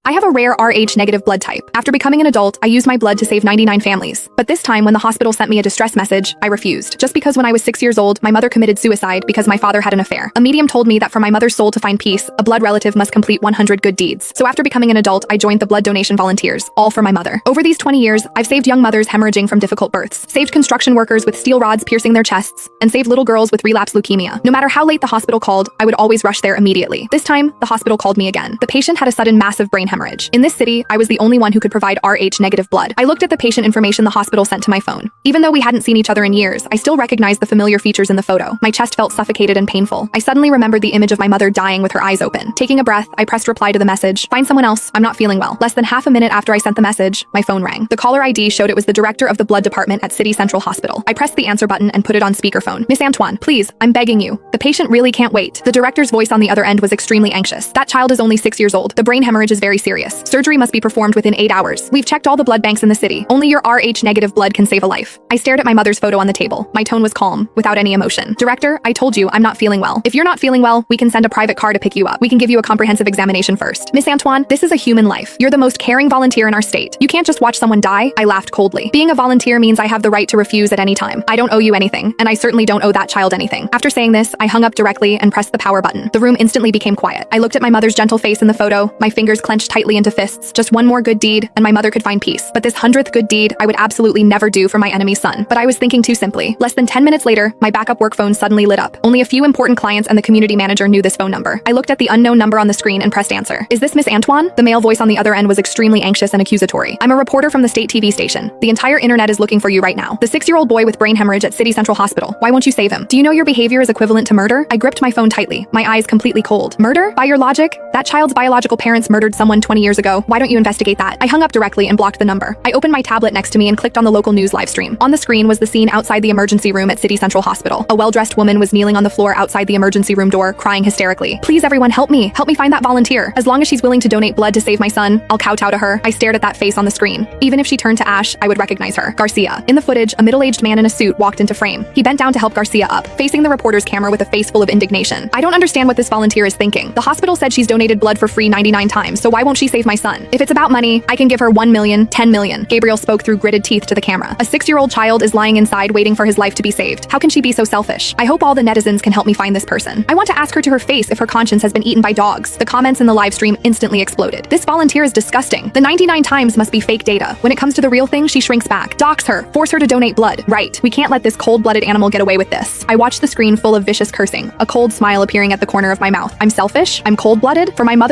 I have a rare Rh-negative blood type. After becoming an adult, I used my blood to save 99 families. But this time, when the hospital sent me a distress message, I refused. Just because when I was 6 years old, my mother committed suicide because my father had an affair. A medium told me that for my mother's soul to find peace, a blood relative must complete 100 good deeds. So after becoming an adult, I joined the blood donation volunteers, all for my mother. Over these 20 years, I've saved young mothers hemorrhaging from difficult births, saved construction workers with steel rods piercing their chests, and saved little girls with relapse leukemia. No matter how late the hospital called, I would always rush there immediately. This time, the hospital called me again. The patient had a sudden massive brain hemorrhage. In this city, I was the only one who could provide Rh-negative blood. I looked at the patient information the hospital sent to my phone. Even though we hadn't seen each other in years, I still recognized the familiar features in the photo. My chest felt suffocated and painful. I suddenly remembered the image of my mother dying with her eyes open. Taking a breath, I pressed reply to the message. Find someone else, I'm not feeling well. Less than half a minute after I sent the message, my phone rang. The caller ID showed it was the director of the blood department at City Central Hospital. I pressed the answer button and put it on speakerphone. Miss Antoine, please, I'm begging you. The patient really can't wait. The director's voice on the other end was extremely anxious. That child is only 6 years old. The brain hemorrhage is very serious. Surgery must be performed within 8 hours. We've checked all the blood banks in the city. Only your Rh-negative blood can save a life. I stared at my mother's photo on the table. My tone was calm, without any emotion. Director, I told you I'm not feeling well. If you're not feeling well, we can send a private car to pick you up. We can give you a comprehensive examination first. Miss Antoine, this is a human life. You're the most caring volunteer in our state. You can't just watch someone die. I laughed coldly. Being a volunteer means I have the right to refuse at any time. I don't owe you anything, and I certainly don't owe that child anything. After saying this, I hung up directly and pressed the power button. The room instantly became quiet. I looked at my mother's gentle face in the photo, my fingers clenched tightly into fists. Just one more good deed, and my mother could find peace. But this 100th good deed, I would absolutely never do for my enemy's son. But I was thinking too simply. Less than 10 minutes later, my backup work phone suddenly lit up. Only a few important clients and the community manager knew this phone number. I looked at the unknown number on the screen and pressed answer. Is this Miss Antoine? The male voice on the other end was extremely anxious and accusatory. I'm a reporter from the state TV station. The entire internet is looking for you right now. The 6-year-old boy with brain hemorrhage at City Central Hospital. Why won't you save him? Do you know your behavior is equivalent to murder? I gripped my phone tightly, my eyes completely cold. Murder? By your logic, that child's biological parents murdered someone 20 years ago. Why don't you investigate that? I hung up directly and blocked the number. I opened my tablet next to me and clicked on the local news live stream. On the screen was the scene outside the emergency room at City Central Hospital. A well-dressed woman was kneeling on the floor outside the emergency room door, crying hysterically. Please everyone, help me. Help me find that volunteer. As long as she's willing to donate blood to save my son, I'll kowtow to her. I stared at that face on the screen. Even if she turned to ash, I would recognize her. Garcia. In the footage, a middle-aged man in a suit walked into frame. He bent down to help Garcia up, facing the reporter's camera with a face full of indignation. I don't understand what this volunteer is thinking. The hospital said she's donated blood for free 99 times, so why won't she save my son? If it's about money, I can give her 1 million, 10 million. Gabriel spoke through gritted teeth to the camera. A 6-year-old child is lying inside waiting for his life to be saved. How can she be so selfish? I hope all the netizens can help me find this person. I want to ask her to her face if her conscience has been eaten by dogs. The comments in the live stream instantly exploded. This volunteer is disgusting. The 99 times must be fake data. When it comes to the real thing, she shrinks back. Dox her. Force her to donate blood. Right. We can't let this cold-blooded animal get away with this. I watched the screen full of vicious cursing, a cold smile appearing at the corner of my mouth. I'm selfish? I'm cold-blooded? For my mother's